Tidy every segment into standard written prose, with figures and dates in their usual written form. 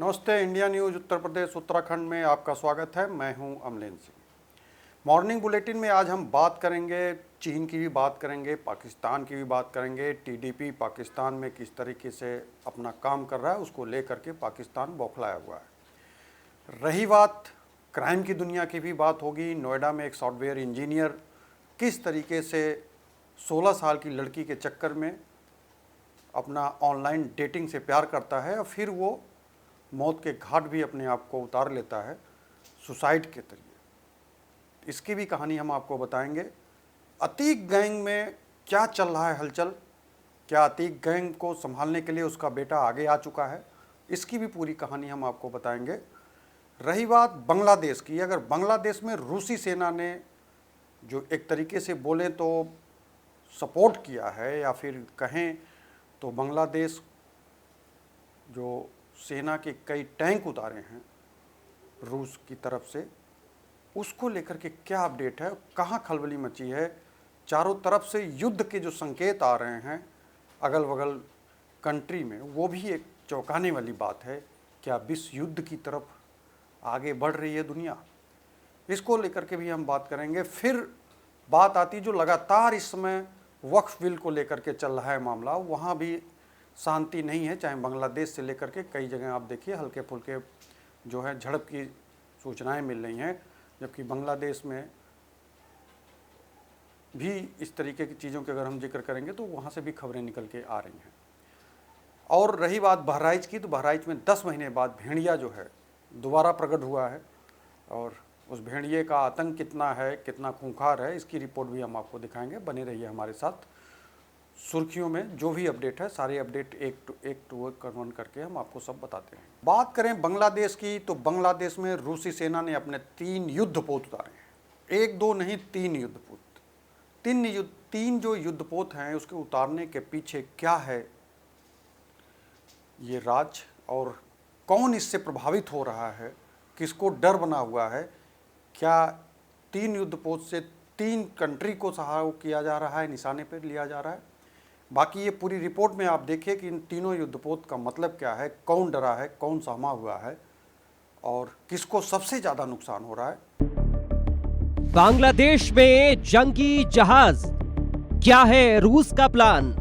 नमस्ते। India news Uttar Pradesh Uttarakhand में आपका स्वागत है। मैं हूं अमलेन सिंह। मॉर्निंग बुलेटिन में आज हम बात करेंगे, चीन की भी बात करेंगे, पाकिस्तान की भी बात करेंगे। टीडीपी पाकिस्तान में किस तरीके से अपना काम कर रहा है, उसको लेकर के पाकिस्तान बौखलाया हुआ है। रही बात क्राइम की दुनिया की भी बात होगी। नोएडा में एक सॉफ्टवेयर इंजीनियर किस तरीके से 16 साल की लड़की के चक्कर में अपना ऑनलाइन डेटिंग से प्यार करता है और फिर वो मौत के घाट भी अपने आप को उतार लेता है सुसाइड के जरिए। इसकी भी कहानी हम आपको बताएंगे। अतीक गैंग में क्या चल रहा है हलचल, क्या अतीक गैंग को संभालने के लिए उसका बेटा आगे आ चुका है, इसकी भी पूरी कहानी हम आपको बताएंगे। रही बात बांग्लादेश की, अगर बांग्लादेश में रूसी सेना ने जो एक तरीके से बोले तो सपोर्ट किया है या फिर कहें तो बांग्लादेश जो सेना के कई टैंक उतारे हैं रूस की तरफ से, उसको लेकर के क्या अपडेट है, कहाँ खलबली मची है। चारों तरफ से युद्ध के जो संकेत आ रहे हैं अगल बगल कंट्री में, वो भी एक चौंकाने वाली बात है। क्या विश्व युद्ध की तरफ आगे बढ़ रही है दुनिया, इसको लेकर के भी हम बात करेंगे। फिर बात आती जो लगातार इस समय वक्फ बिल को लेकर के चल रहा है मामला, वहाँ भी शांति नहीं है। चाहे बांग्लादेश से लेकर के कई जगह आप देखिए हल्के फुल्के जो है झड़प की सूचनाएं मिल रही हैं, जबकि बांग्लादेश में भी इस तरीके की चीज़ों के अगर हम जिक्र करेंगे तो वहाँ से भी खबरें निकल के आ रही हैं। और रही बात बहराइच की, तो बहराइच में 10 महीने बाद भेड़िया जो है दोबारा प्रकट हुआ है और उस भेड़िए का आतंक कितना है, कितना खूंखार है, इसकी रिपोर्ट भी हम आपको दिखाएंगे। बने रहिए हमारे साथ। सुर्खियों में जो भी अपडेट है, सारे अपडेट एक टू एक कन्वर्ट करके हम आपको सब बताते हैं। बात करें बांग्लादेश की, तो बांग्लादेश में रूसी सेना ने अपने 3 युद्धपोत उतारे हैं। 1-2 नहीं, 3 युद्धपोत। 3 जो युद्धपोत हैं उसके उतारने के पीछे क्या है ये राज, और कौन इससे प्रभावित हो रहा है, किसको डर बना हुआ है, क्या 3 युद्धपोत से 3 कंट्री को सहारा किया जा रहा है, निशाने पर लिया जा रहा है। बाकी ये पूरी रिपोर्ट में आप देखिए कि इन तीनों युद्धपोत का मतलब क्या है, कौन डरा है, कौन सहमा हुआ है और किसको सबसे ज्यादा नुकसान हो रहा है। बांग्लादेश में जंगी जहाज, क्या है रूस का प्लान।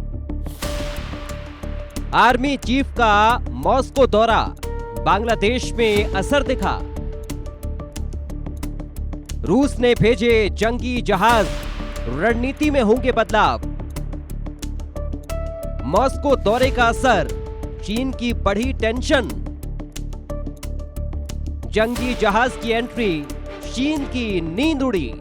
आर्मी चीफ का मॉस्को दौरा, बांग्लादेश में असर दिखा। रूस ने भेजे जंगी जहाज, रणनीति में होंगे बदलाव। मॉस्को दौरे का असर, चीन की बढ़ी टेंशन। जंगी जहाज की एंट्री, चीन की नींद उड़ी।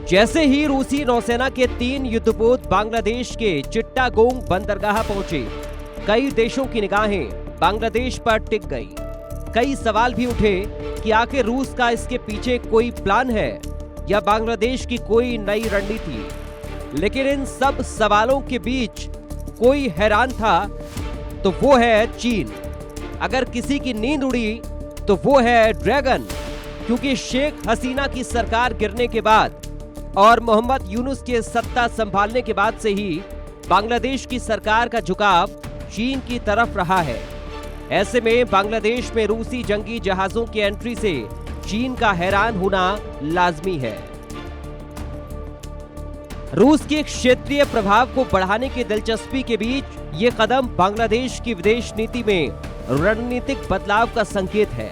जैसे ही रूसी नौसेना के 3 युद्धपोत बांग्लादेश के चिट्टागोंग बंदरगाह पहुंचे, कई देशों की निगाहें बांग्लादेश पर टिक गई। कई सवाल भी उठे कि आखिर रूस का इसके पीछे कोई प्लान है या बांग्लादेश की कोई नई रणनीति। लेकिन इन सब सवालों के बीच कोई हैरान था तो वो है चीन। अगर किसी की नींद उड़ी तो वो है ड्रैगन, क्योंकि शेख हसीना की सरकार गिरने के बाद और मोहम्मद यूनुस के सत्ता संभालने के बाद से ही बांग्लादेश की सरकार का झुकाव चीन की तरफ रहा है। ऐसे में बांग्लादेश में रूसी जंगी जहाजों की एंट्री से चीन का हैरान होना लाजमी है। रूस के क्षेत्रीय प्रभाव को बढ़ाने की दिलचस्पी के बीच ये कदम बांग्लादेश की विदेश नीति में रणनीतिक बदलाव का संकेत है।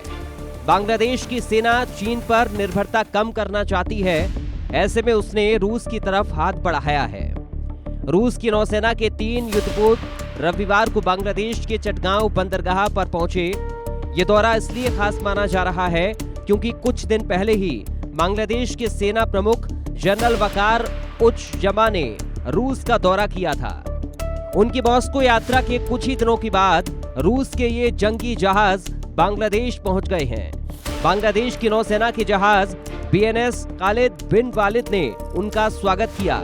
बांग्लादेश की सेना चीन पर निर्भरता कम करना चाहती है। ऐसे में उसने रूस की तरफ हाथ बढ़ाया है। रूस की नौसेना के 3 युद्धपोत रविवार को बांग्लादेश के चटगांव बंदरगाह पर पहुंचे। ये दौरा इसलिए खास माना जा रहा है क्योंकि कुछ दिन पहले ही बांग्लादेश के सेना प्रमुख जनरल वकार उज़्ज़मा ने रूस का दौरा किया था। उनकी मॉस्को यात्रा के कुछ ही दिनों के बाद रूस के ये जंगी जहाज बांग्लादेश पहुंच गए हैं। बांग्लादेश की नौसेना के जहाज बीएनएस खालिद बिन वालिद ने उनका स्वागत किया।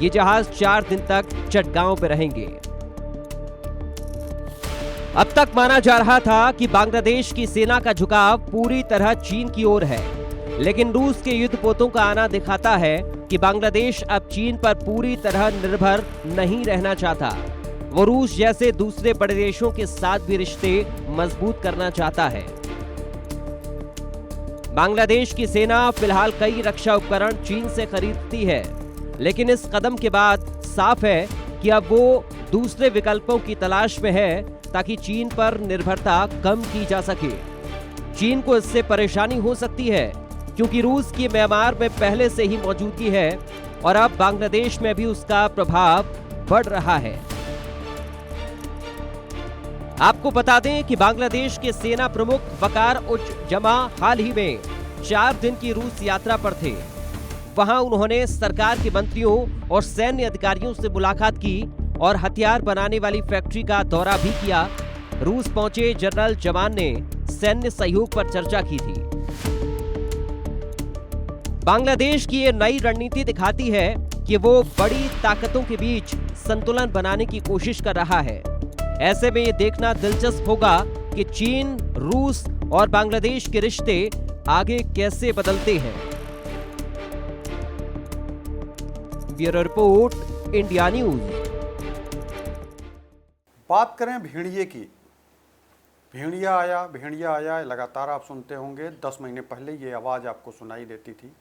ये जहाज 4 दिन तक चटगांव में रहेंगे। अब तक माना जा रहा था कि बांग्लादेश की सेना का झुकाव पूरी तरह चीन की ओर है, लेकिन रूस के युद्धपोतों का आना दिखाता है कि बांग्लादेश अब चीन पर पूरी तरह निर्भर नहीं रहना चाहता। वो रूस जैसे दूसरे बड़े देशों के साथ भी रिश्ते मजबूत करना चाहता है। बांग्लादेश की सेना फिलहाल कई रक्षा उपकरण चीन से खरीदती है, लेकिन इस कदम के बाद साफ है कि अब वो दूसरे विकल्पों की तलाश में है ताकि चीन पर निर्भरता कम की जा सके। चीन को इससे परेशानी हो सकती है क्योंकि रूस की म्यांमार में पहले से ही मौजूदगी है और अब बांग्लादेश में भी उसका प्रभाव बढ़ रहा है। आपको बता दें कि बांग्लादेश के सेना प्रमुख वकार उज जमा हाल ही में 4 दिन की रूस यात्रा पर थे। वहां उन्होंने सरकार के मंत्रियों और सैन्य अधिकारियों से मुलाकात की और हथियार बनाने वाली फैक्ट्री का दौरा भी किया। रूस पहुंचे जनरल जमान ने सैन्य सहयोग पर चर्चा की थी। बांग्लादेश की ये नई रणनीति दिखाती है कि वो बड़ी ताकतों के बीच संतुलन बनाने की कोशिश कर रहा है। ऐसे में ये देखना दिलचस्प होगा कि चीन, रूस और बांग्लादेश के रिश्ते आगे कैसे बदलते हैं। Bureau report, India news. बात करें भेड़िए की। भेड़िया आया, लगातार आप सुनते होंगे। 10 महीने पहले ये आवाज़ आपको सुनाई देती थी।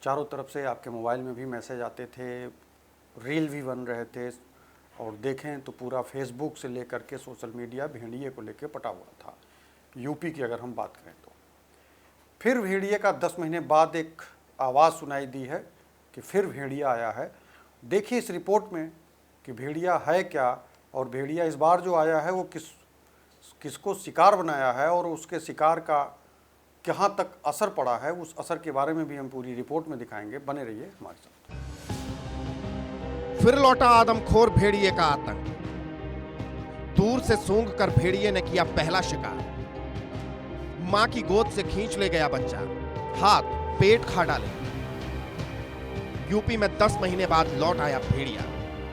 चारों तरफ से आपके मोबाइल में भी मैसेज आते थे, रील भी बन रहे थे और देखें तो पूरा फेसबुक से लेकर के सोशल मीडिया भेड़िए को लेकर पटा हुआ था। यूपी की अगर हम बात करें तो फिर भेड़िए का 10 महीने बाद एक आवाज़ सुनाई दी है कि फिर भेड़िया आया है। देखिए इस रिपोर्ट में कि भेड़िया है क्या और भेड़िया इस बार जो आया है वो किसको शिकार बनाया है और उसके शिकार का कहाँ तक असर पड़ा है, उस असर के बारे में भी हम पूरी रिपोर्ट में दिखाएंगे। बने रहिए हमारे साथ। फिर लौटा आदमखोर भेड़िए का आतंक। दूर से सूंघ कर भेड़िए ने किया पहला शिकार। मां की गोद से खींच ले गया बच्चा, हाथ पेट खा डाले। यूपी में 10 महीने बाद लौट आया भेड़िया।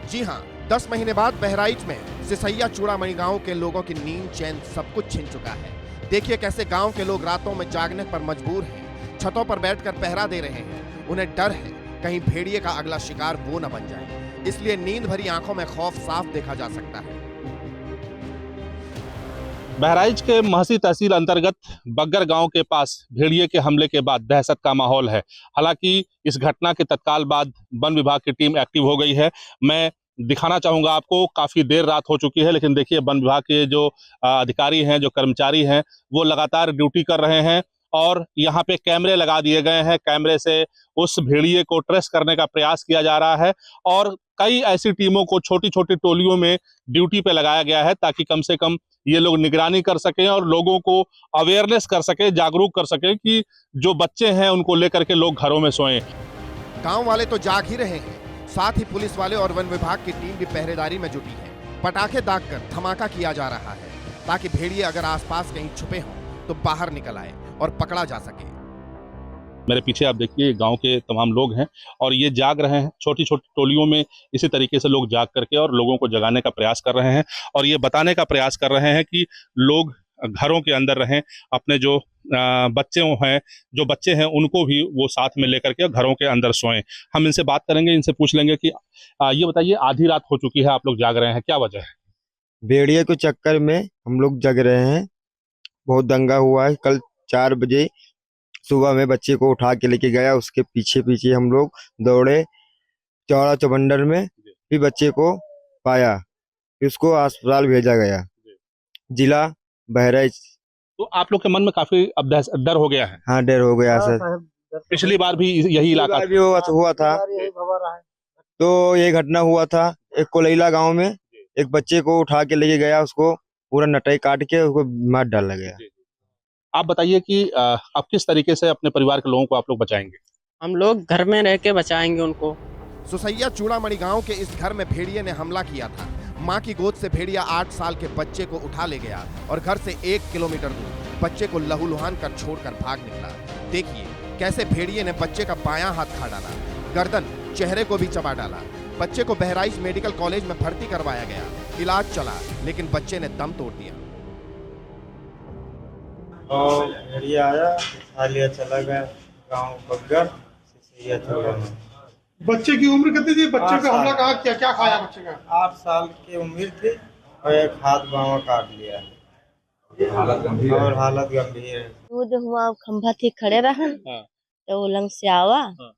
जी हां, 10 महीने बाद बहराइच में सिसैया चूड़ामणि गांव के लोगों की नींद चैन सब कुछ छिन चुका है। देखिए कैसे गांव के लोग रातों में जागने पर मजबूर हैं, छतों पर बैठकर पहरा दे रहे हैं। उन्हें डर है कहीं भेड़िए का अगला शिकार वो न बन जाए, इसलिए नींद भरी आंखों में खौफ साफ देखा जा सकता है। बहराइच के महसी तहसील अंतर्गत बग्गर गांव के पास भेड़िए के हमले के बाद दहशत का माहौल है। हालांकि इस घटना के तत्काल बाद वन विभाग की टीम एक्टिव हो गई है। मैं दिखाना चाहूंगा आपको, काफी देर रात हो चुकी है, लेकिन देखिए वन विभाग के जो अधिकारी हैं, जो कर्मचारी हैं, वो लगातार ड्यूटी कर रहे हैं और यहाँ पे कैमरे लगा दिए गए हैं। कैमरे से उस भेड़िए को ट्रेस करने का प्रयास किया जा रहा है और कई ऐसी टीमों को छोटी छोटी टोलियों में ड्यूटी पे लगाया गया है ताकि कम से कम ये लोग निगरानी कर सकें और लोगों को अवेयरनेस कर सके, जागरूक कर सके कि जो बच्चे हैं उनको लेकर के लोग घरों में सोएं। गांव वाले तो जाग ही रहे हैं, साथ ही पुलिस वाले और वन विभाग की टीम भी पहरेदारी में जुटी है। पटाखे दागकर धमाका किया जा रहा है ताकि भेड़िए अगर आसपास कहीं छुपे हों तो बाहर निकल आए और पकड़ा जा सके। मेरे पीछे आप देखिए गांव के तमाम लोग हैं और ये जाग रहे हैं। छोटी छोटी टोलियों में इसी तरीके से लोग जाग करके और लोगों को जगाने का प्रयास कर रहे हैं और ये बताने का प्रयास कर रहे हैं कि लोग घरों के अंदर रहें, अपने जो बच्चे हैं उनको भी वो साथ में लेकर के घरों के अंदर सोएं। हम इनसे बात करेंगे, इनसे पूछ लेंगे कि ये बताइए, आधी रात हो चुकी है, आप लोग जाग रहे हैं, क्या वजह है? भेड़िए के चक्कर में हम लोग जग रहे हैं। बहुत दंगा हुआ है। कल 4 बजे सुबह में बच्चे को उठा के लेके गया, उसके पीछे पीछे हम लोग दौड़े चौड़ा चबंडर में, फिर बच्चे को पाया, फिर उसको अस्पताल भेजा गया, जिला बहराइच। तो आप लोग के मन में काफी अब डर हो गया है? हाँ, डर हो गया सर। पिछली बार भी यही इलाका भी हुआ था। तो ये घटना हुआ था एक कोलैला गांव में, एक बच्चे को उठा के लेके गया, उसको पूरा नटाई काट के उसको मार डाला गया। आप बताइए कि अब किस तरीके से अपने परिवार के लोगों को आप लोग बचाएंगे? हम लोग घर में रह के बचाएंगे उनको। सिसैया चूड़ामणि गांव के इस घर में भेड़िए ने हमला किया था। मां की गोद से भेड़िया 8 साल के बच्चे को उठा ले गया और घर से 1 किलोमीटर दूर बच्चे को लहूलुहान कर छोड़कर भाग निकला। देखिए कैसे भेड़िए ने बच्चे का बायां हाथ खा डाला, गर्दन, चेहरे को भी चबा डाला। बच्चे को बहराइच मेडिकल कॉलेज में भर्ती करवाया गया, इलाज चला, लेकिन बच्चे ने दम तोड़ दिया। और भेड़िया आया, खा लिया, चला गया गाँव बग्गर सिसैया चूड़ा में। बच्चे की उम्र कितनी थी? बच्चे 8 पे हमला साल। कहा, क्या क्या खाया बच्चे का? 8 साल की उम्र थी और एक हाथ बाँह काट लिया है और हालत गंभीर है। वो जो हुआ खंभा थी खड़े रहन हाँ। तो वो लंग से आवा हाँ।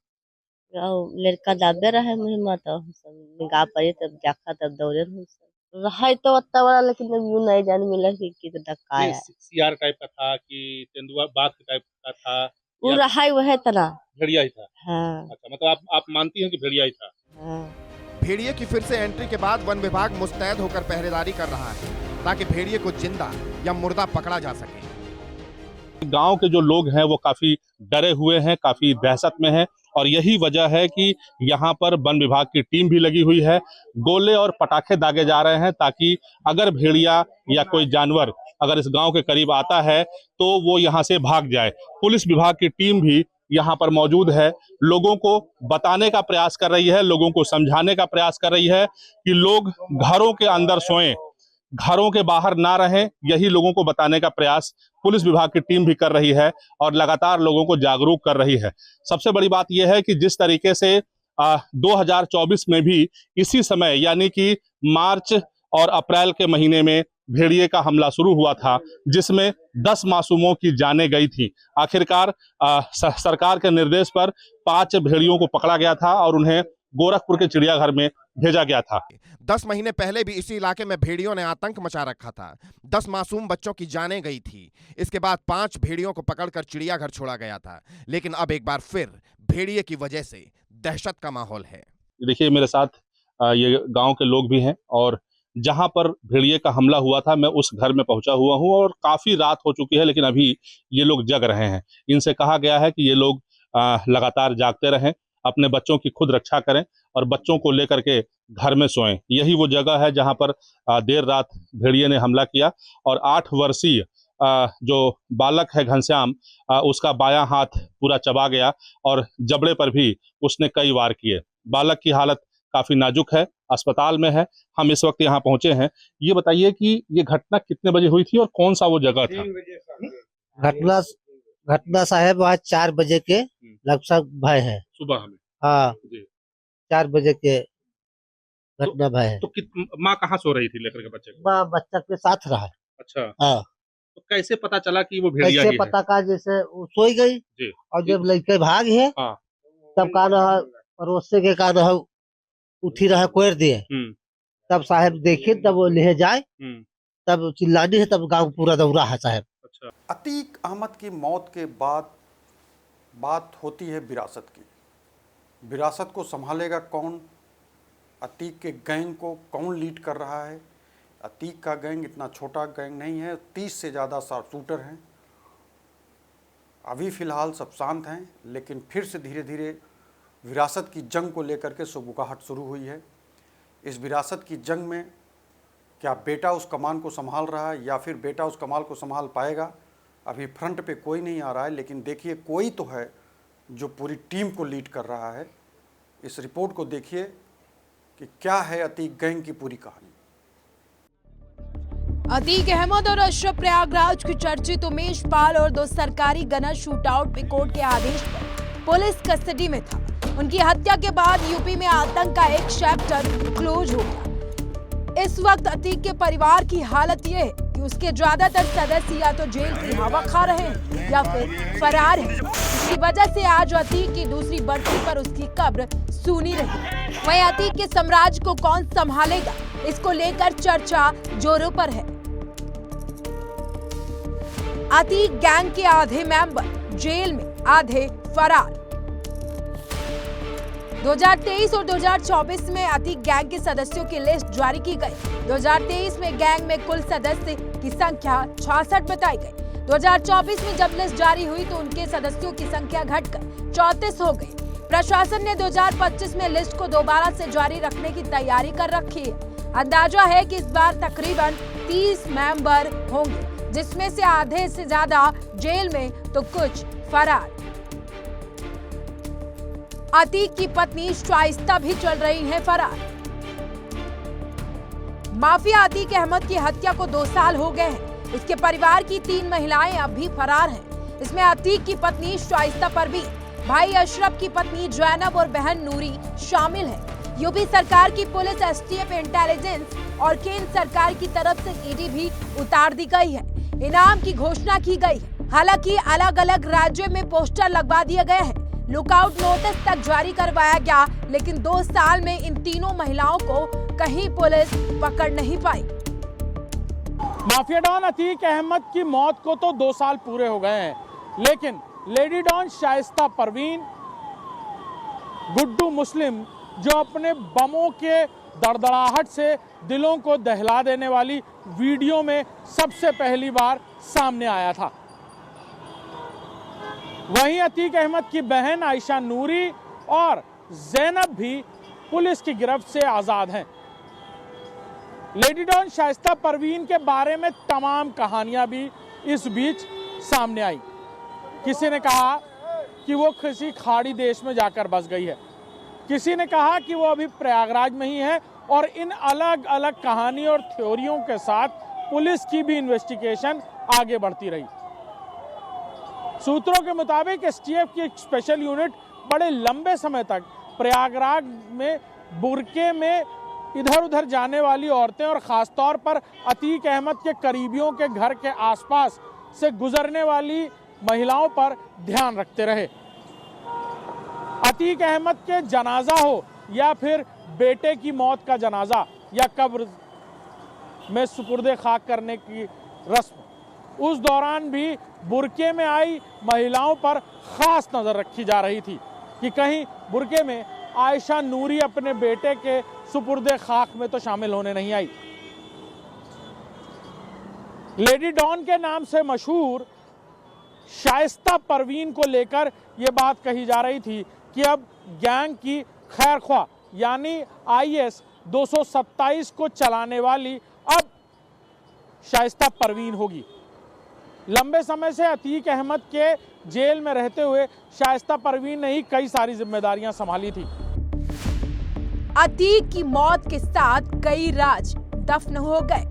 और लड़का दाबे रहे मुझे मत हम सब निगाह पड़ी तब देखा तब दौड़े हम सब रहा तो उतना बड़ा लेकिन यूं नहीं जान मिला कि तो धक्का आया सीआर टाइप का था कि तेंदुआ बाघ टाइप का था वो या रहा वह तना। भेड़िया ही था? हाँ अच्छा, मतलब आप मानती हैं कि भेड़िया ही था? हाँ। भेड़िए की फिर से एंट्री के बाद वन विभाग मुस्तैद होकर पहरेदारी कर रहा है ताकि भेड़िए को जिंदा या मुर्दा पकड़ा जा सके। गांव के जो लोग हैं वो काफी डरे हुए हैं, काफी दहशत में हैं और यही वजह है कि यहाँ पर वन विभाग की टीम भी लगी हुई है। गोले और पटाखे दागे जा रहे हैं ताकि अगर भेड़िया या कोई जानवर अगर इस गांव के करीब आता है तो वो यहाँ से भाग जाए। पुलिस विभाग की टीम भी यहाँ पर मौजूद है, लोगों को बताने का प्रयास कर रही है, लोगों को समझाने का प्रयास कर रही है कि लोग घरों के अंदर सोएं, घरों के बाहर ना रहें। यही लोगों को बताने का प्रयास पुलिस विभाग की टीम भी कर रही है और लगातार लोगों को जागरूक कर रही है। सबसे बड़ी बात यह है कि जिस तरीके से 2024 में भी इसी समय यानी कि मार्च और अप्रैल के महीने में भेड़िए का हमला शुरू हुआ था जिसमें 10 मासूमों की जानें गई थी। आखिरकार सरकार के निर्देश पर 5 भेड़ियों को पकड़ा गया था और उन्हें गोरखपुर के चिड़ियाघर में भेजा गया था। 10 महीने पहले भी इसी इलाके में भेड़ियों ने आतंक मचा रखा था। 10 मासूम बच्चों की जानें गई थी। इसके बाद 5 भेड़ियों को पकड़कर चिड़ियाघर छोड़ा गया था, लेकिन अब एक बार फिर भेड़िए की वजह से दहशत का माहौल है। देखिए मेरे साथ ये गांव के लोग भी हैं और जहां पर भेड़िए का हमला हुआ था मैं उस घर में पहुंचा हुआ हूं और काफी रात हो चुकी है लेकिन अभी ये लोग जग रहे हैं। इनसे कहा गया है कि ये लोग लगातार जागते रहें, अपने बच्चों की खुद रक्षा करें और बच्चों को लेकर के घर में सोएं। यही वो जगह है जहां पर देर रात भेड़िए ने हमला किया और 8 वर्षीय जो बालक है घनश्याम, उसका बायां हाथ पूरा चबा गया और जबड़े पर भी उसने कई वार किए। बालक की हालत काफी नाजुक है, अस्पताल में है। हम इस वक्त यहाँ पहुंचे हैं। ये बताइए कि ये घटना कितने बजे हुई थी और कौन सा वो जगह था? घटना साहब आज 4 बजे के लगभग भय है सुबह में। हाँ जी। 4 बजे के घटना भय है। तो माँ कहाँ सो रही थी लेकर के बच्चे को? माँ बच्चा के साथ रहा। अच्छा। हाँ। तो कैसे पता चला कि वो भेड़िया कैसे ही पता का जैसे वो सोई गई जी। और जब लड़के भाग है हाँ। तब का रहा पड़ोसे के का रहा उठी रहा कोयर दिए। तब साहब देखे तब वो ले जाए तब चिल्लानी है तब गांव पूरा दौरा है साहब। अच्छा। अतीक अहमद की मौत के बाद बात होती है विरासत की। विरासत को संभालेगा कौन? अतीक के गैंग को कौन लीड कर रहा है? अतीक का गैंग इतना छोटा गैंग नहीं है, 30 से ज़्यादा शार्प शूटर हैं। अभी फ़िलहाल सब शांत हैं, लेकिन फिर से धीरे धीरे विरासत की जंग को लेकर के सुबुगाहट शुरू हुई है। इस विरासत की जंग में क्या बेटा उस कमान को संभाल रहा है या फिर बेटा उस कमान को संभाल पाएगा? अभी फ्रंट पे कोई नहीं आ रहा है, लेकिन देखिए कोई तो है जो पूरी टीम को लीड कर रहा है। इस रिपोर्ट को देखिए कि क्या है अतीक गैंग की पूरी कहानी। अतीक अहमद और अशरफ प्रयागराज के चर्चित उमेश पाल और 2 सरकारी गनर शूटआउट में कोर्ट के आदेश पर पुलिस कस्टडी में था। उनकी हत्या के बाद यूपी में आतंक का एक चैप्टर क्लोज हो गया। इस वक्त अतीक के परिवार की हालत ये है कि उसके ज्यादातर सदस्य या तो जेल की हवा खा रहे हैं या फिर फरार हैं। इसी वजह से आज अतीक की दूसरी बरसी पर उसकी कब्र सूनी रही। वहीं अतीक के साम्राज्य को कौन संभालेगा, इसको लेकर चर्चा जोरों पर है। अतीक गैंग के आधे मेंबर जेल में, आधे फरार। 2023 और 2024 में अतीक गैंग के सदस्यों की लिस्ट जारी की गई। 2023 में गैंग में कुल सदस्य की संख्या 66 बताई गई। 2024 में जब लिस्ट जारी हुई तो उनके सदस्यों की संख्या घटकर 34 हो गई। प्रशासन ने 2025 में लिस्ट को दोबारा से जारी रखने की तैयारी कर रखी है। अंदाजा है कि इस बार तकरीबन 30 मेंबर होंगे, जिसमें से आधे से ज्यादा जेल में तो कुछ फरार। अतीक की पत्नी शाइस्ता भी चल रही हैं फरार। माफिया अतीक अहमद की हत्या को 2 साल हो गए हैं। उसके परिवार की 3 महिलाएं अब भी फरार हैं। इसमें अतीक की पत्नी शाइस्ता पर भी भाई अशरफ की पत्नी जैनब और बहन नूरी शामिल है। यूपी सरकार की पुलिस, एसटीएफ, इंटेलिजेंस और केंद्र सरकार की तरफ से ईडी भी उतार दी गई है। इनाम की घोषणा की गई है। हालांकि अलग अलग राज्यों में पोस्टर लगवा दिए गए हैं, लुकआउट नोटिस तक जारी करवाया गया, लेकिन 2 साल में इन तीनों महिलाओं को कहीं पुलिस पकड़ नहीं पाई। माफिया डॉन अतीक अहमद की मौत को तो 2 साल पूरे हो गए हैं, लेकिन लेडी डॉन शाइस्ता परवीन, गुड्डू मुस्लिम, जो अपने बमों के दड़दड़ाहट से दिलों को दहला देने वाली वीडियो में सबसे पहली बार सामने आया था, वहीं अतीक अहमद की बहन आयशा नूरी और जैनब भी पुलिस की गिरफ्त से आजाद हैं। लेडी डॉन शाइस्ता परवीन के बारे में तमाम कहानियां भी इस बीच सामने आई। किसी ने कहा कि वो किसी खाड़ी देश में जाकर बस गई है, किसी ने कहा कि वो अभी प्रयागराज में ही है, और इन अलग अलग कहानी और थ्योरियों के साथ पुलिस की भी इन्वेस्टिगेशन आगे बढ़ती रही। सूत्रों के मुताबिक एसटीएफ की एक स्पेशल यूनिट बड़े लंबे समय तक प्रयागराज में बुरके में इधर उधर जाने वाली औरतें और खासतौर पर अतीक अहमद के करीबियों के घर के आसपास से गुजरने वाली महिलाओं पर ध्यान रखते रहे। अतीक अहमद के जनाजा हो या फिर बेटे की मौत का जनाजा या कब्र में सुपुर्दे खाक करने की रस्म, उस दौरान भी बुरके में आई महिलाओं पर खास नजर रखी जा रही थी कि कहीं बुरके में आयशा नूरी अपने बेटे के सुपुर्दे खाक में तो शामिल होने नहीं आई। लेडी डॉन के नाम से मशहूर शाइस्ता परवीन को लेकर यह बात कही जा रही थी कि अब गैंग की खैरख्वाह यानी IS 227 को चलाने वाली अब शाइस्ता परवीन होगी। लंबे समय से अतीक अहमद के जेल में रहते हुए शाइस्ता परवीन ने ही कई सारी जिम्मेदारियां संभाली थी। अतीक की मौत के साथ कई राज दफन हो गए।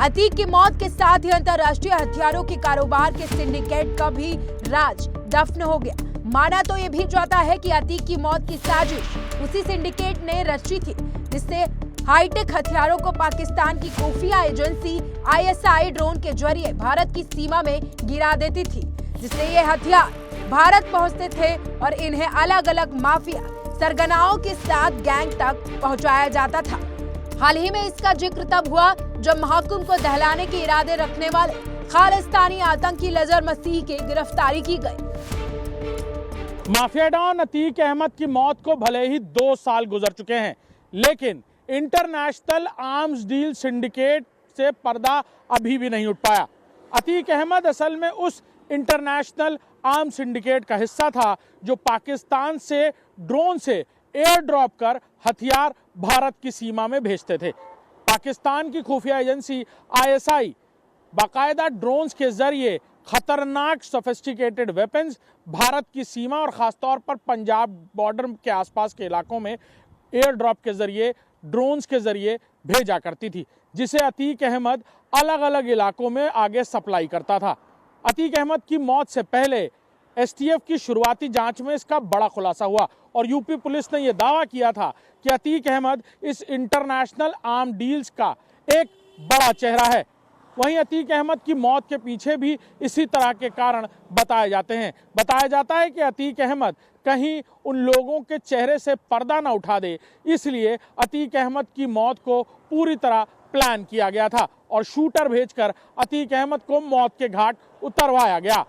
अतीक की मौत के साथ ही अंतर्राष्ट्रीय हथियारों के कारोबार के सिंडिकेट का भी राज दफन हो गया। माना तो ये भी जाता है कि अतीक की मौत की साजिश उसी सिंडिकेट ने रची थी, जिससे हाईटेक हथियारों को पाकिस्तान की खुफिया एजेंसी ISI ड्रोन के जरिए भारत की सीमा में गिरा देती थी, जिससे ये हथियार भारत पहुंचते थे और इन्हें अलग अलग माफिया सरगनाओं के साथ गैंग तक पहुंचाया जाता था। हाल ही में इसका जिक्र तब हुआ जब महकुम को दहलाने के इरादे रखने वाले खालिस्तानी आतंकी लजर मसीह की गिरफ्तारी की गई। माफिया डॉन अतीक अहमद की मौत को भले ही 2 साल गुजर चुके हैं, लेकिन इंटरनेशनल आर्म्स डील सिंडिकेट से पर्दा अभी भी नहीं उठ पाया। अतीक अहमद असल में उस इंटरनेशनल आर्म्स सिंडिकेट का हिस्सा था जो पाकिस्तान से ड्रोन से एयर ड्रॉप कर हथियार भारत की सीमा में भेजते थे। पाकिस्तान की खुफिया एजेंसी ISI बाकायदा ड्रोन्स के जरिए खतरनाक सोफिस्टिकेटेड वेपन्स भारत की सीमा और खासतौर पर पंजाब बॉर्डर के आसपास के इलाकों में एयर ड्रॉप के जरिए, ड्रोन्स के जरिए भेजा करती थी, जिसे अतीक अहमद अलग अलग इलाकों में आगे सप्लाई करता था। अतीक अहमद की मौत से पहले STF की शुरुआती जांच में इसका बड़ा खुलासा हुआ और यूपी पुलिस ने यह दावा किया था कि अतीक अहमद इस इंटरनेशनल आर्म डील्स का एक बड़ा चेहरा है। वहीं अतीक अहमद की मौत के पीछे भी इसी तरह के कारण बताए जाते हैं। बताया जाता है कि अतीक अहमद कहीं उन लोगों के चेहरे से पर्दा ना उठा दे, इसलिए अतीक अहमद की मौत को पूरी तरह प्लान किया गया था और शूटर भेजकर अतीक अहमद को मौत के घाट उतरवाया गया।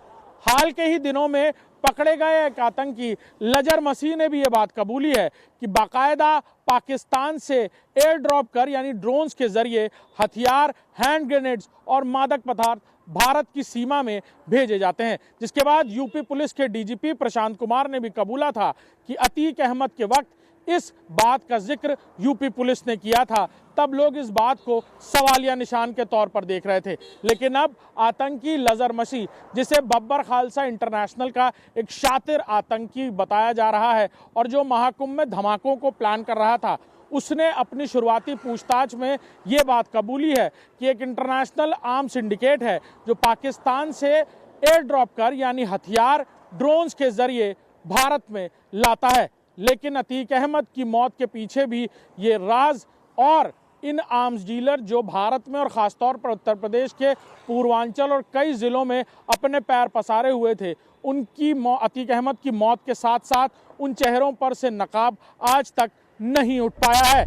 हाल के ही दिनों में पकड़े गए एक आतंकी लजर मसीह ने भी ये बात कबूली है कि बाकायदा पाकिस्तान से एयर ड्रॉप कर यानी ड्रोन्स के जरिए हथियार, हैंड ग्रेनेड्स और मादक पदार्थ भारत की सीमा में भेजे जाते हैं। जिसके बाद यूपी पुलिस के DGP प्रशांत कुमार ने भी कबूला था कि अतीक अहमद के वक्त इस बात का जिक्र यूपी पुलिस ने किया था। तब लोग इस बात को सवालिया निशान के तौर पर देख रहे थे, लेकिन अब आतंकी लजर मसीह, जिसे बब्बर खालसा इंटरनेशनल का एक शातिर आतंकी बताया जा रहा है और जो महाकुंभ में धमाकों को प्लान कर रहा था, उसने अपनी शुरुआती पूछताछ में ये बात कबूली है कि एक इंटरनेशनल आर्म सिंडिकेट है जो पाकिस्तान से एयर ड्रॉप कर यानी हथियार ड्रोन्स के जरिए भारत में लाता है। लेकिन अतीक अहमद की मौत के पीछे भी ये राज और इन आर्म्स डीलर जो भारत में और ख़ासतौर पर उत्तर प्रदेश के पूर्वांचल और कई ज़िलों में अपने पैर पसारे हुए थे, उनकी अतीक अहमद की मौत के साथ साथ उन चेहरों पर से नकाब आज तक नहीं उठ पाया है।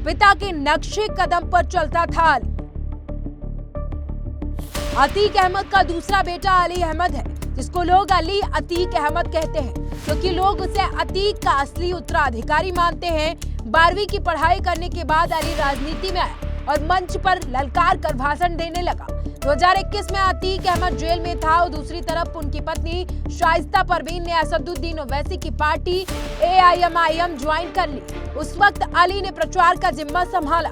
पिता के नक्शे कदम पर चलता था अली। अतीक अहमद का दूसरा बेटा अली अहमद है, जिसको लोग अली अतीक अहमद कहते हैं क्योंकि लोग उसे अतीक का असली उत्तराधिकारी मानते हैं। 12वीं की पढ़ाई करने के बाद अली राजनीति में आया और मंच पर ललकार कर भाषण देने लगा। 2021 में अतीक अहमद जेल में था और दूसरी तरफ उनकी पत्नी शाइस्ता परवीन ने असदुद्दीन ओवैसी की पार्टी AIMIM ज्वाइन कर ली। उस वक्त अली ने प्रचार का जिम्मा संभाला।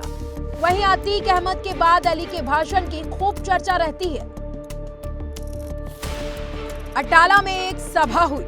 वहीं अतीक अहमद के बाद अली के भाषण की खूब चर्चा रहती है। अटाला में एक सभा हुई,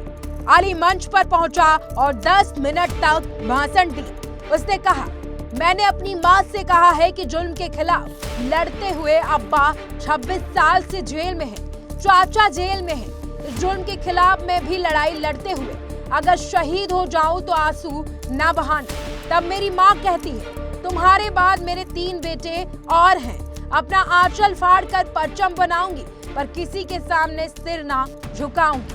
अली मंच पर पहुंचा और 10 मिनट तक भाषण दिया। उसने कहा, मैंने अपनी मां से कहा है कि जुल्म के खिलाफ लड़ते हुए अब्बा 26 साल से जेल में है, चाचा जेल में है। इस जुल्म के खिलाफ मैं भी लड़ाई लड़ते हुए अगर शहीद हो जाऊं तो आंसू ना बहाना। तब मेरी मां कहती है, तुम्हारे बाद मेरे 3 बेटे और हैं, अपना आंचल फाड़ कर परचम बनाऊंगी पर किसी के सामने सिर ना झुकाऊंगी।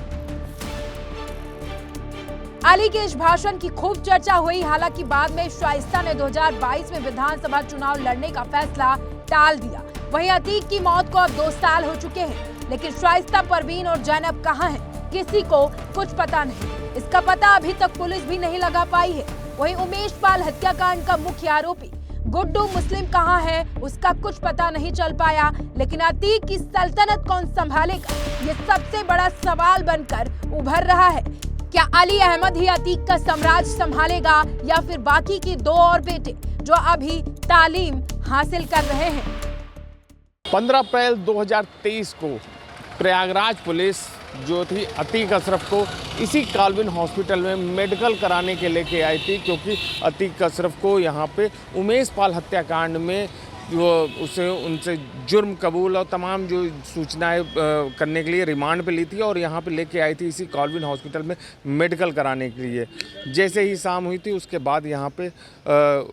अली के इस भाषण की खूब चर्चा हुई। हालांकि बाद में शाइस्ता ने 2022 में विधानसभा चुनाव लड़ने का फैसला टाल दिया। वहीं अतीक की मौत को अब 2 साल हो चुके हैं, लेकिन शाइस्ता परवीन और जैनब कहां हैं, किसी को कुछ पता नहीं। इसका पता अभी तक पुलिस भी नहीं लगा पाई है। वहीं उमेश पाल हत्याकांड का मुख्य आरोपी गुड्डू मुस्लिम कहां है, उसका कुछ पता नहीं चल पाया। लेकिन अतीक की सल्तनत कौन संभालेगा, ये सबसे बड़ा सवाल बनकर उभर रहा है। क्या अली अहमद ही अतीक का साम्राज्य संभालेगा या फिर बाकी के 2 और बेटे जो अभी तालीम हासिल कर रहे हैं? 15 अप्रैल 2023 को प्रयागराज पुलिस जो थी अतीक अशरफ को इसी काल्विन हॉस्पिटल में मेडिकल कराने के लेके आई थी, क्योंकि अतीक अशरफ को यहाँ पे उमेश पाल हत्याकांड में जो उनसे जुर्म कबूल और तमाम जो सूचनाएं करने के लिए रिमांड पे ली थी और यहाँ पे लेके आई थी इसी काल्विन हॉस्पिटल में मेडिकल कराने के लिए। जैसे ही शाम हुई थी उसके बाद यहाँ पे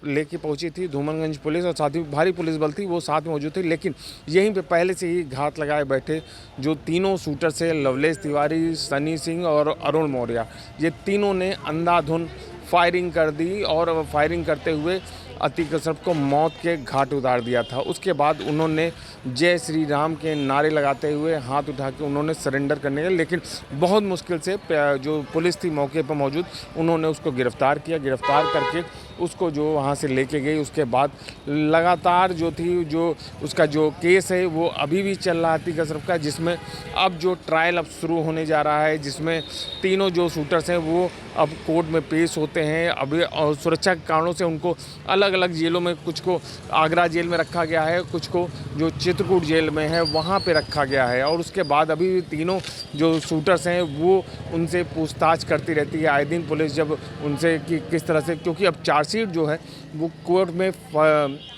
लेके पहुँची थी धूमनगंज पुलिस और साथ ही भारी पुलिस बल थी, वो साथ में मौजूद थी। लेकिन यहीं पे पहले से ही घात लगाए बैठे जो तीनों शूटर से लवलेश तिवारी, सनी सिंह और अरुण मौर्य, ये तीनों ने अंधाधुन फायरिंग कर दी और फायरिंग करते हुए अतीक अशरफ को मौत के घाट उतार दिया था। उसके बाद उन्होंने जय श्री राम के नारे लगाते हुए हाथ उठा के उन्होंने सरेंडर करने के, लेकिन बहुत मुश्किल से जो पुलिस थी मौके पर मौजूद, उन्होंने उसको गिरफ्तार किया। गिरफ्तार करके उसको जो वहाँ से लेके गई, उसके बाद लगातार जो थी जो उसका जो केस है वो अभी भी चल रहा है अतीक अशरफ का, जिसमें अब जो ट्रायल अब शुरू होने जा रहा है, जिसमें तीनों जो शूटर्स हैं वो अब कोर्ट में पेश होते हैं। अभी और सुरक्षा के कारणों से उनको अलग अलग जेलों में, कुछ को आगरा जेल में रखा गया है, कुछ को जो चित्रकूट जेल में है वहाँ पे रखा गया है। और उसके बाद अभी भी तीनों जो शूटर्स हैं वो उनसे पूछताछ करती रहती है आए दिन पुलिस, जब उनसे कि किस तरह से, क्योंकि अब चार्जशीट जो है वो कोर्ट में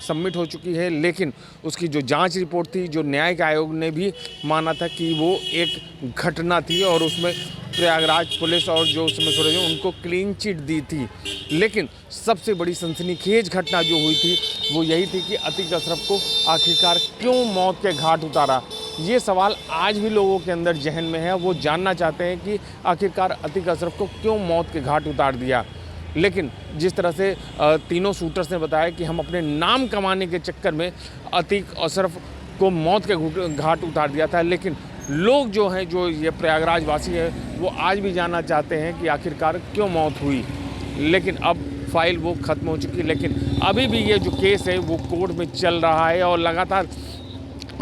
सबमिट हो चुकी है, लेकिन उसकी जो जांच रिपोर्ट थी, जो न्यायिक आयोग ने भी माना था कि वो एक घटना थी और उसमें प्रयागराज पुलिस और जो उसमें थोड़े उनको क्लीन चिट दी थी। लेकिन सबसे बड़ी सनसनीखेज घटना जो हुई थी वो यही थी कि अतीक अशरफ को आखिरकार क्यों मौत के घाट उतारा। ये सवाल आज भी लोगों के अंदर जहन में है। वो जानना चाहते हैं कि आखिरकार अतीक अशरफ को क्यों मौत के घाट उतार दिया। लेकिन जिस तरह से तीनों शूटर्स ने बताया कि हम अपने नाम कमाने के चक्कर में अतीक अशरफ को मौत के घाट उतार दिया था, लेकिन लोग जो हैं, जो ये प्रयागराज वासी हैं, वो आज भी जानना चाहते हैं कि आखिरकार क्यों मौत हुई। लेकिन अब फाइल वो ख़त्म हो चुकी है, लेकिन अभी भी ये जो केस है वो कोर्ट में चल रहा है और लगातार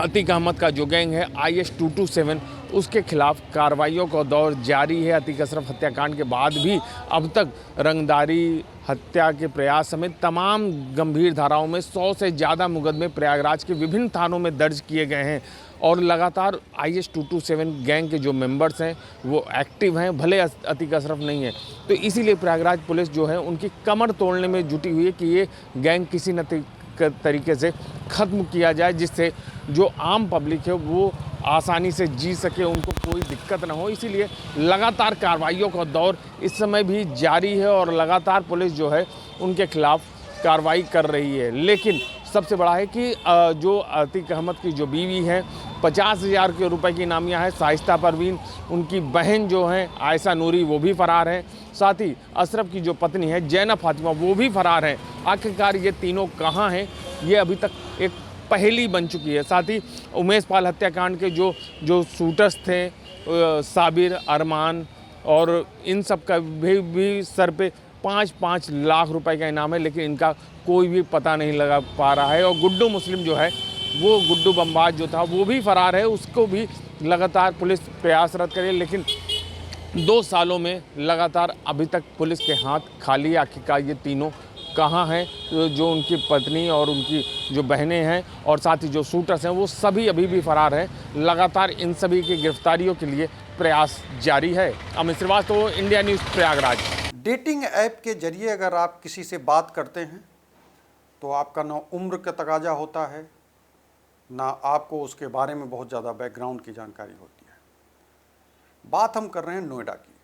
अतीक अहमद का जो गैंग है IS 227 उसके खिलाफ कार्रवाइयों का दौर जारी है। अतीक अशरफ हत्याकांड के बाद भी अब तक रंगदारी, हत्या के प्रयास समेत तमाम गंभीर धाराओं में 100 से ज़्यादा मुकदमे प्रयागराज के विभिन्न थानों में दर्ज किए गए हैं और लगातार IS 227 गैंग के जो मेंबर्स हैं वो एक्टिव हैं, भले अतीक अशरफ नहीं है। तो इसीलिए प्रयागराज पुलिस जो है उनकी कमर तोड़ने में जुटी हुई है कि ये गैंग किसी न तरीके से ख़त्म किया जाए, जिससे जो आम पब्लिक है वो आसानी से जी सके, उनको कोई दिक्कत ना हो, इसीलिए लगातार कार्रवाइयों का दौर इस समय भी जारी है और लगातार पुलिस जो है उनके खिलाफ कार्रवाई कर रही है। लेकिन सबसे बड़ा है कि जो अतीक अहमद की जो बीवी है 50,000 रुपए की इनामिया है, शाइस्ता परवीन, उनकी बहन जो है आयशा नूरी वो भी फरार है, साथ ही अशरफ की जो पत्नी है जैनब फातिमा वो भी फरार है। आखिरकार ये तीनों कहाँ हैं, ये अभी तक एक पहेली बन चुकी है। साथ ही उमेश पाल हत्याकांड के जो शूटर्स थे साबिर, अरमान और इन सब का भी सर पे 5-5 लाख रुपए का इनाम है, लेकिन इनका कोई भी पता नहीं लगा पा रहा है। और गुड्डू मुस्लिम जो है वो गुड्डू बमबाज जो था वो भी फरार है, उसको भी लगातार पुलिस प्रयासरत करे, लेकिन 2 सालों में लगातार अभी तक पुलिस के हाथ खाली। आखिरकार ये तीनों कहाँ हैं, जो उनकी पत्नी और उनकी जो बहनें हैं और साथ ही जो शूटर्स हैं वो सभी अभी भी फरार हैं। लगातार इन सभी की गिरफ्तारियों के लिए प्रयास जारी है। Amit Shrivastava, India News, Prayagraj. Dating app के जरिए अगर आप किसी से बात करते हैं तो आपका ना उम्र का तकाजा होता है, ना आपको उसके बारे में बहुत ज़्यादा बैकग्राउंड की जानकारी होती है। बात हम कर रहे हैं नोएडा की।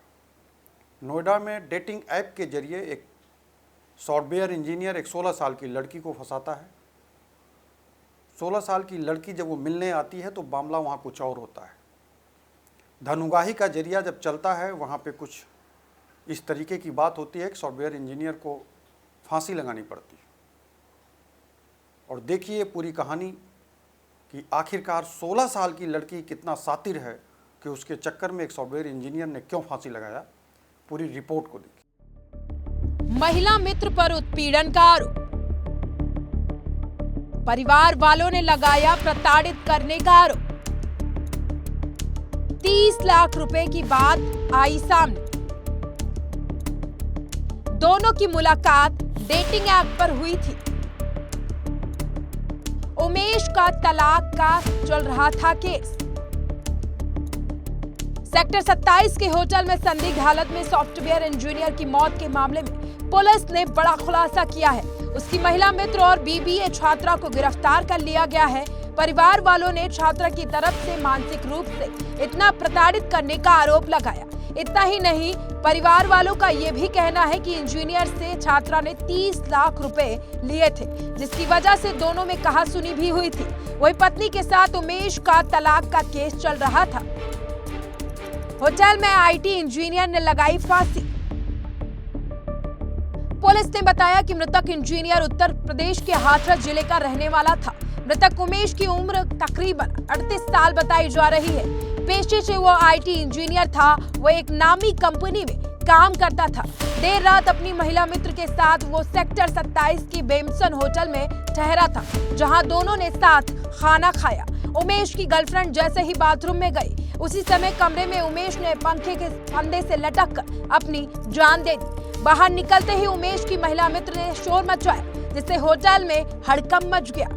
नोएडा में डेटिंग ऐप के जरिए एक सॉफ्टवेयर इंजीनियर एक 16 साल की लड़की को फंसाता है। 16 साल की लड़की जब वो मिलने आती है तो मामला वहाँ कुछ और होता है। धनुगाही का जरिया जब चलता है वहाँ पे कुछ इस तरीके की बात होती है कि सॉफ्टवेयर इंजीनियर को फांसी लगानी पड़ती है। और देखिए पूरी कहानी कि आखिरकार 16 साल की लड़की कितना शातिर है कि उसके चक्कर में एक सॉफ्टवेयर इंजीनियर ने क्यों फांसी लगाया। पूरी रिपोर्ट को देखिए। महिला मित्र पर उत्पीड़न का आरोप, परिवार वालों ने लगाया प्रताड़ित करने का आरोप। 30 लाख रुपए की बात आई सामने। दोनों की मुलाकात डेटिंग ऐप पर हुई थी। उमेश का तलाक का चल रहा था केस। सेक्टर 27 के होटल में संदिग्ध हालत में सॉफ्टवेयर इंजीनियर की मौत के मामले में पुलिस ने बड़ा खुलासा किया है। उसकी महिला मित्र और बीबीए छात्रा को गिरफ्तार कर लिया गया है। परिवार वालों ने छात्रा की तरफ से मानसिक रूप से इतना प्रताड़ित करने का आरोप लगाया। इतना ही नहीं, परिवार वालों का यह भी कहना है कि इंजीनियर से छात्रा ने 30 लाख रुपए लिए थे, जिसकी वजह से दोनों में कहासुनी भी हुई थी। वही पत्नी के साथ उमेश का तलाक का केस चल रहा था। होटल में आईटी इंजीनियर ने लगाई फांसी। पुलिस ने बताया कि मृतक इंजीनियर उत्तर प्रदेश के हाथरस जिले का रहने वाला था। मृतक उमेश की उम्र तकरीबन 38 साल बताई जा रही है। पेशे से वो आईटी इंजीनियर था। वो एक नामी कंपनी में काम करता था। देर रात अपनी महिला मित्र के साथ वो सेक्टर 27 की बेमसन होटल में ठहरा था, जहां दोनों ने साथ खाना खाया। उमेश की गर्लफ्रेंड जैसे ही बाथरूम में गई, उसी समय कमरे में उमेश ने पंखे के फंदे से लटककर अपनी जान दे दी। बाहर निकलते ही उमेश की महिला मित्र ने शोर मचाया, जिससे होटल में हड़कंप मच गया।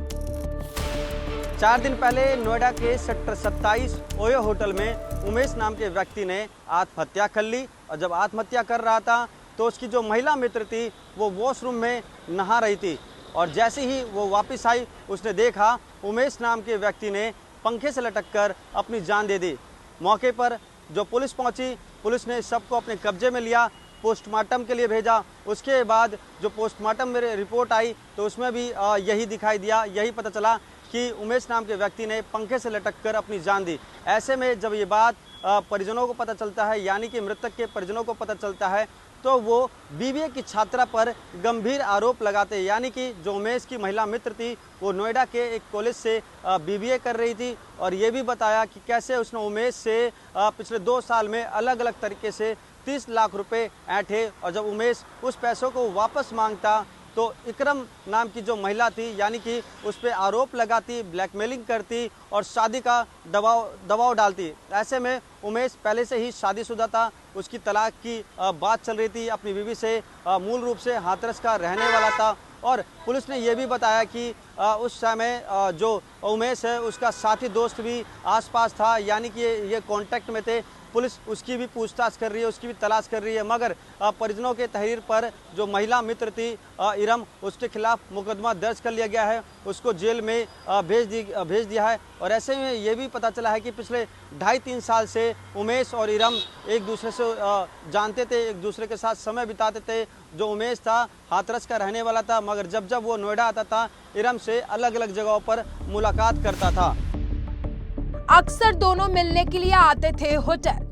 4 दिन पहले नोएडा के सेक्टर 27 ओयो होटल में उमेश नाम के व्यक्ति ने आत्महत्या कर ली। और जब आत्महत्या कर रहा था तो उसकी जो महिला मित्र थी वो वॉशरूम में नहा रही थी, और जैसे ही वो वापस आई उसने देखा उमेश नाम के व्यक्ति ने पंखे से लटककर अपनी जान दे दी। मौके पर जो पुलिस पहुंची, पुलिस ने शव को अपने कब्जे में लिया, पोस्टमार्टम के लिए भेजा। उसके बाद जो पोस्टमार्टम में रिपोर्ट आई तो उसमें भी यही दिखाई दिया, यही पता चला कि उमेश नाम के व्यक्ति ने पंखे से लटककर अपनी जान दी। ऐसे में जब ये बात परिजनों को पता चलता है, यानी कि मृतक के परिजनों को पता चलता है, तो वो बीबीए की छात्रा पर गंभीर आरोप लगाते हैं। यानी कि जो उमेश की महिला मित्र थी वो नोएडा के एक कॉलेज से बीबीए कर रही थी, और ये भी बताया कि कैसे उसने उमेश से पिछले 2 साल में अलग अलग तरीके से 30 लाख रुपए ऐंठे, और जब उमेश उस पैसों को वापस मांगता तो इकरम नाम की जो महिला थी, यानी कि उस पर आरोप लगाती, ब्लैकमेलिंग करती और शादी का दबाव डालती। ऐसे में उमेश पहले से ही शादीशुदा था, उसकी तलाक की बात चल रही थी अपनी बीवी से, मूल रूप से हाथरस का रहने वाला था। और पुलिस ने यह भी बताया कि उस समय जो उमेश है उसका साथी दोस्त भी आसपास था, यानी कि ये कांटेक्ट में थे। पुलिस उसकी भी पूछताछ कर रही है, उसकी भी तलाश कर रही है। मगर परिजनों के तहरीर पर जो महिला मित्र थी इरम, उसके खिलाफ मुकदमा दर्ज कर लिया गया है, उसको जेल में भेज दिया है। और ऐसे में ये भी पता चला है कि पिछले 2.5-3 साल से उमेश और इरम एक दूसरे से जानते थे, एक दूसरे के साथ समय बिताते थे। जो उमेश था हाथरस का रहने वाला था, मगर जब वो नोएडा आता था इरम से अलग अलग जगहों पर मुलाकात करता था। अक्सर दोनों मिलने के लिए आते थे होटल।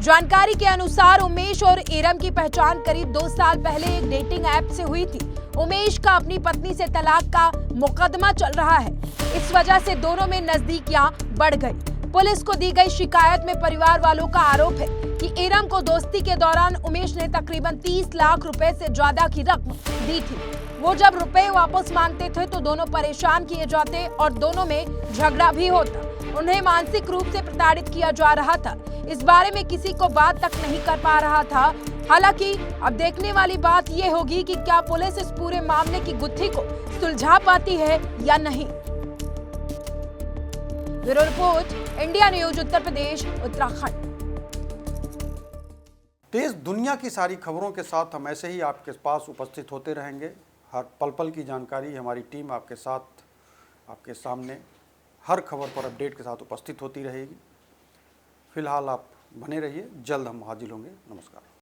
जानकारी के अनुसार उमेश और इरम की पहचान करीब 2 साल पहले एक डेटिंग ऐप से हुई थी। उमेश का अपनी पत्नी से तलाक का मुकदमा चल रहा है, इस वजह से दोनों में नजदीकियां बढ़ गई। पुलिस को दी गई शिकायत में परिवार वालों का आरोप है कि इरम को दोस्ती के दौरान उमेश ने तकरीबन 30 लाख रुपए से ज्यादा की रकम दी थी। वो जब रुपए वापस मांगते थे तो दोनों परेशान किए जाते और दोनों में झगड़ा भी होता। उन्हें मानसिक रूप से प्रताड़ित किया जा रहा था। इस बारे में किसी को बात तक नहीं कर पा रहा था। हालांकि अब देखने वाली बात यह होगी कि क्या पुलिस इस पूरे मामले की गुत्थी को सुलझा पाती है या नहीं। Bureau report, India news, Uttar Pradesh, Uttarakhand. देश दुनिया की सारी खबरों के साथ हम ऐसे ही आपके पास उपस्थित होते रहेंगे। हर पल पल की जानकारी हमारी टीम आपके साथ, आपके सामने हर खबर पर अपडेट के साथ उपस्थित होती रहेगी। फिलहाल आप बने रहिए, जल्द हम हाजिर होंगे। नमस्कार।